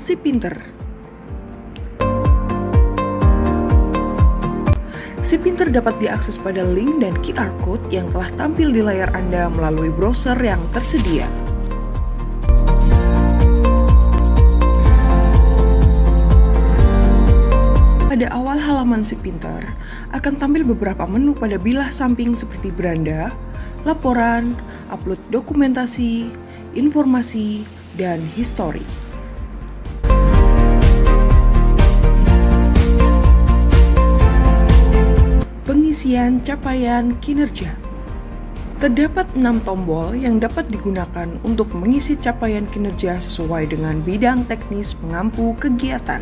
Si Pinter. Si Pinter dapat diakses pada link dan QR Code yang telah tampil di layar Anda melalui browser yang tersedia. Pada awal halaman Si Pinter, akan tampil beberapa menu pada bilah samping seperti beranda, laporan, upload dokumentasi, informasi, dan histori. Pengisian capaian kinerja. Terdapat 6 tombol yang dapat digunakan untuk mengisi capaian kinerja sesuai dengan bidang teknis pengampu kegiatan.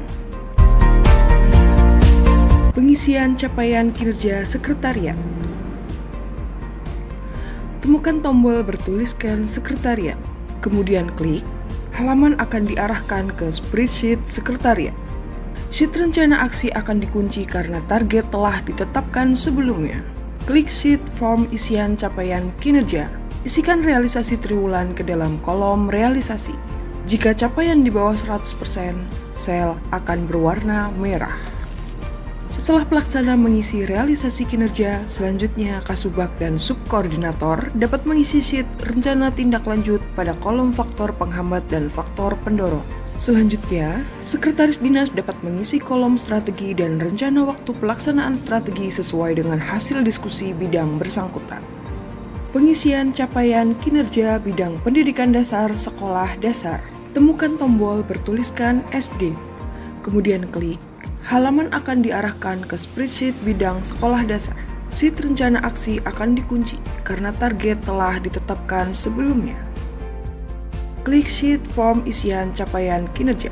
Pengisian capaian kinerja sekretariat. Temukan tombol bertuliskan sekretariat, kemudian klik, halaman akan diarahkan ke spreadsheet sekretariat. Sheet rencana aksi akan dikunci karena target telah ditetapkan sebelumnya. Klik sheet form isian capaian kinerja. Isikan realisasi triwulan ke dalam kolom realisasi. Jika capaian di bawah 100%, sel akan berwarna merah. Setelah pelaksana mengisi realisasi kinerja, selanjutnya Kasubag dan Subkoordinator dapat mengisi sheet rencana tindak lanjut pada kolom faktor penghambat dan faktor pendorong. Selanjutnya, Sekretaris Dinas dapat mengisi kolom strategi dan rencana waktu pelaksanaan strategi sesuai dengan hasil diskusi bidang bersangkutan. Pengisian capaian kinerja bidang pendidikan dasar sekolah dasar. Temukan tombol bertuliskan SD, kemudian klik. Halaman akan diarahkan ke spreadsheet bidang sekolah dasar. Sheet rencana aksi akan dikunci karena target telah ditetapkan sebelumnya. Klik sheet form isian capaian kinerja.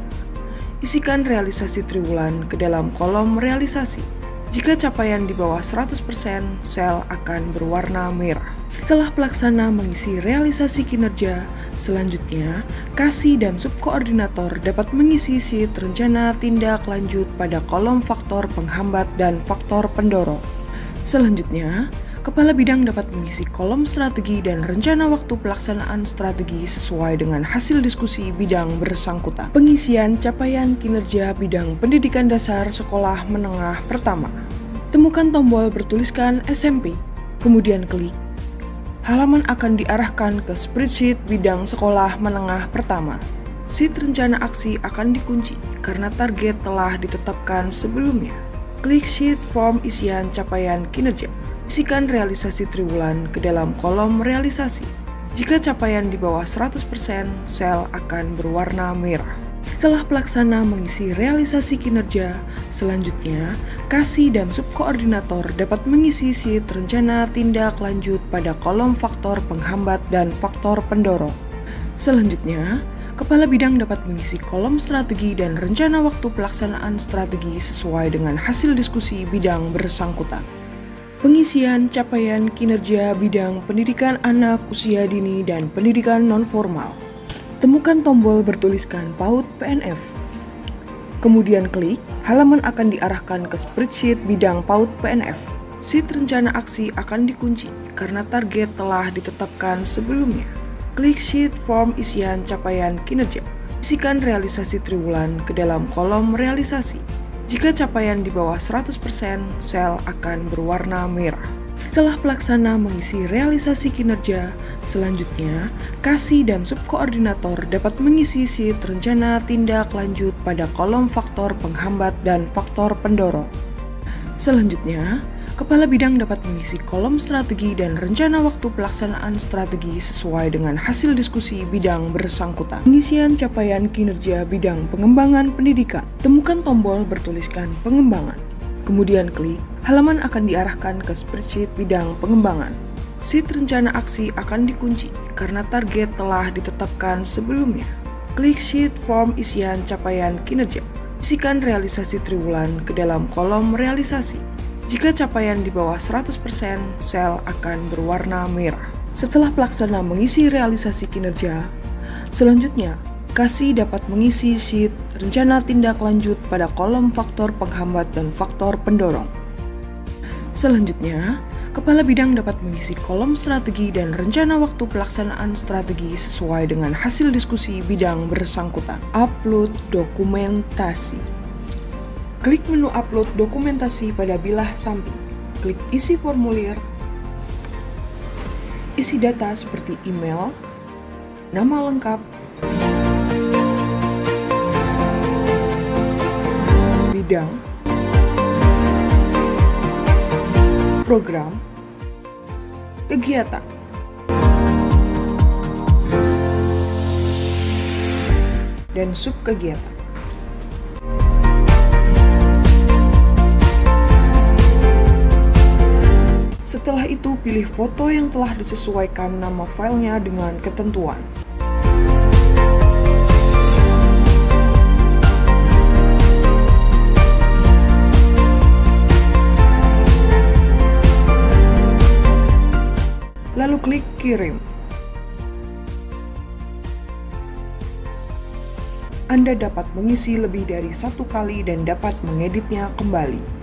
Isikan realisasi triwulan ke dalam kolom realisasi. Jika capaian di bawah 100%, sel akan berwarna merah. Setelah pelaksana mengisi realisasi kinerja, selanjutnya Kasih dan Subkoordinator dapat mengisi sheet rencana tindak lanjut pada kolom faktor penghambat dan faktor pendorong. Selanjutnya, Kepala Bidang dapat mengisi kolom strategi dan rencana waktu pelaksanaan strategi sesuai dengan hasil diskusi bidang bersangkutan. Pengisian capaian kinerja bidang pendidikan dasar sekolah menengah pertama. Temukan tombol bertuliskan SMP, kemudian klik. Halaman akan diarahkan ke spreadsheet bidang sekolah menengah pertama. Sheet rencana aksi akan dikunci karena target telah ditetapkan sebelumnya. Klik sheet form isian capaian kinerja. Isikan realisasi triwulan ke dalam kolom realisasi. Jika capaian di bawah 100%, sel akan berwarna merah. Setelah pelaksana mengisi realisasi kinerja, selanjutnya Kasih dan Subkoordinator dapat mengisi sheet rencana tindak lanjut pada kolom faktor penghambat dan faktor pendorong. Selanjutnya, Kepala Bidang dapat mengisi kolom strategi dan rencana waktu pelaksanaan strategi sesuai dengan hasil diskusi bidang bersangkutan. Pengisian capaian kinerja bidang pendidikan anak usia dini dan pendidikan nonformal. Temukan tombol bertuliskan PAUD PNF. Kemudian klik, halaman akan diarahkan ke spreadsheet bidang PAUD PNF. Sheet rencana aksi akan dikunci karena target telah ditetapkan sebelumnya. Klik sheet form isian capaian kinerja. Isikan realisasi triwulan ke dalam kolom realisasi. Jika capaian di bawah 100%, sel akan berwarna merah. Setelah pelaksana mengisi realisasi kinerja, selanjutnya Kasih dan Subkoordinator dapat mengisi sheet rencana tindak lanjut pada kolom faktor penghambat dan faktor pendorong. Selanjutnya, Kepala Bidang dapat mengisi kolom strategi dan rencana waktu pelaksanaan strategi sesuai dengan hasil diskusi bidang bersangkutan. Pengisian capaian kinerja bidang pengembangan pendidikan. Temukan tombol bertuliskan pengembangan. Kemudian klik, halaman akan diarahkan ke spreadsheet bidang pengembangan. Sheet rencana aksi akan dikunci karena target telah ditetapkan sebelumnya. Klik sheet form isian capaian kinerja. Isikan realisasi triwulan ke dalam kolom realisasi. Jika capaian di bawah 100%, sel akan berwarna merah. Setelah pelaksana mengisi realisasi kinerja, selanjutnya Kasih dapat mengisi sheet rencana tindak lanjut pada kolom faktor penghambat dan faktor pendorong. Selanjutnya, Kepala bidang dapat mengisi kolom strategi dan rencana waktu pelaksanaan strategi sesuai dengan hasil diskusi bidang bersangkutan. Upload dokumentasi. Klik menu upload dokumentasi pada bilah samping. Klik isi formulir. Isi data seperti email, nama lengkap, bidang, program, kegiatan. Dan subkegiatan. Setelah itu, pilih foto yang telah disesuaikan nama filenya dengan ketentuan. Lalu klik kirim. Anda dapat mengisi lebih dari satu kali dan dapat mengeditnya kembali.